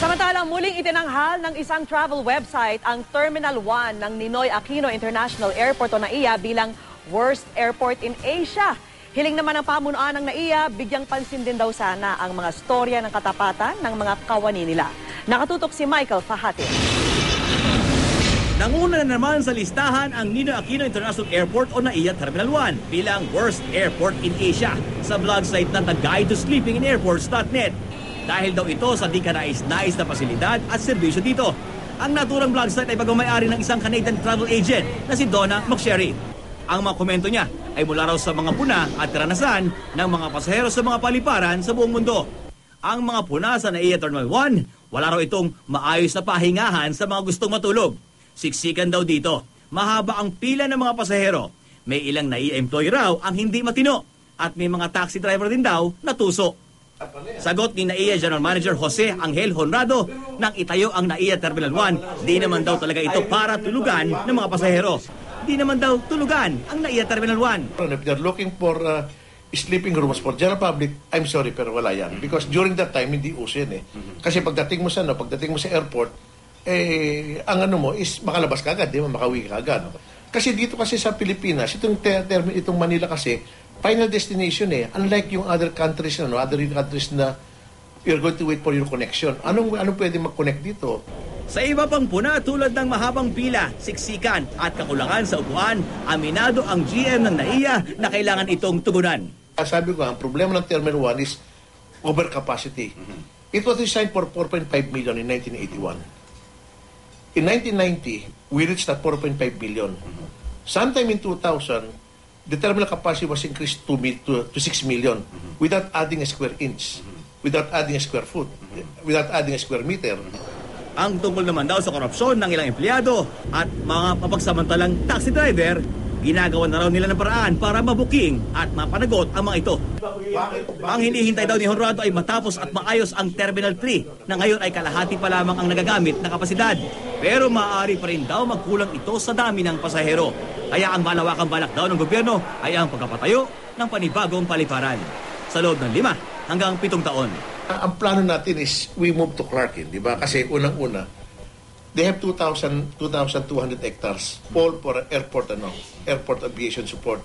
Samantalang muling itinanghal ng isang travel website ang Terminal 1 ng Ninoy Aquino International Airport o NAIA bilang worst airport in Asia. Hiling naman ng pamunuan ng NAIA, bigyang pansin din daw sana ang mga storya ng katapatan ng mga kawani nila. Nakatutok si Michael Fahati. Nanguna na naman sa listahan ang Ninoy Aquino International Airport o NAIA Terminal 1 bilang worst airport in Asia sa blog site na The Guide to Sleeping in Airports.net. Dahil daw ito sa di kanais-nais na pasilidad at serbisyo dito. Ang naturang blog site ay pagmamayari ng isang Canadian travel agent na si Donna McSherry. Ang mga komento niya ay mula raw sa mga puna at karanasan ng mga pasahero sa mga paliparan sa buong mundo. Ang mga puna sa NAIA Terminal 1, wala raw itong maayos na pahingahan sa mga gustong matulog. Siksikan daw dito. Mahaba ang pila ng mga pasahero. May ilang NAIA employee raw ang hindi matino at may mga taxi driver din daw na tuso. Sagot ni NAIA General Manager Jose Angel Honrado, nang itayo ang NAIA Terminal 1, di naman daw talaga ito para tulugan ng mga pasahero. Di naman daw tulugan ang NAIA Terminal 1. If they're looking for sleeping rooms for general public, I'm sorry pero wala yan. Because during that time, hindi uso yan eh. Kasi pagdating mo sa airport, ang ano mo is makalabas ka agad, di ba? Makauwi ka agad. Kasi dito kasi sa Pilipinas, itong Manila kasi, final destination eh. Unlike yung other countries na you're going to wait for your connection. Anong pwede mag-connect dito? Sa iba pang puna tulad ng mahabang pila, siksikan at kakulangan sa upuan, aminado ang GM ng NAIA na kailangan itong tugunan. Sabi ko, ang problema ng Terminal 1 is overcapacity. It was designed for 4.5 million in 1981. In 1990, we reached at 4.5 million. Sometime in 2000, the terminal capacity was increased to 6 million without adding a square inch, without adding a square foot, without adding a square meter. Ang tungkol naman daw sa korupsyon ng ilang empleyado at mga papagsamantalang taxi driver, ginagawa na raw nila ng paraan para mabuking at mapanagot ang mga ito. Ang hinihintay daw ni Honrado ay matapos at maayos ang Terminal 3 na ngayon ay kalahati pa lamang ang nagagamit na kapasidad. Pero maaari pa rin daw magkulang ito sa dami ng pasahero. Kaya ang malawakang balak daw ng gobyerno ay ang pagkapatayo ng panibagong paliparan sa loob ng 5 hanggang 7 taon. Ang plano natin is we move to Clarkin, di ba? Kasi unang-una, they have 2,200 hectares all for airport aviation support.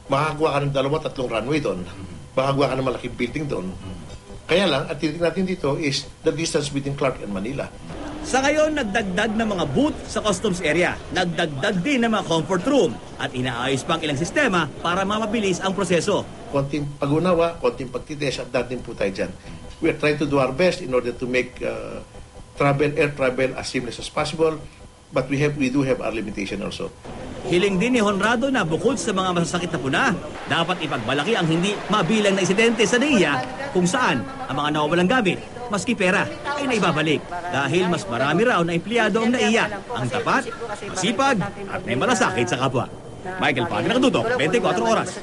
Makagawa ka ng 2-3 runway doon. Makagawa ka ng malaking building doon. Kaya lang, at titignan natin dito is the distance between Clark and Manila. Sa ngayon, nagdagdag ng mga booth sa customs area. Nagdagdag din ng mga comfort room at inaayos pa ang ilang sistema para mapabilis ang proseso. Konting pag-unawa, konting pagtites at dating po tayo dyan. We are trying to do our best in order to make air travel as seamless as possible, but we do have our limitation also. Hiling din ni Honrado na bukod sa mga masasakit na puna, dapat ipagmalaki ang hindi mabilang na insidente sa NAIA kung saan ang mga nawawalang gamit, maski pera, ay naibabalik dahil mas marami raw na empleyado ang NAIA, ang tapat, masipag at may malasakit sa kapwa. Michael Pag, nakatutok, 24 oras.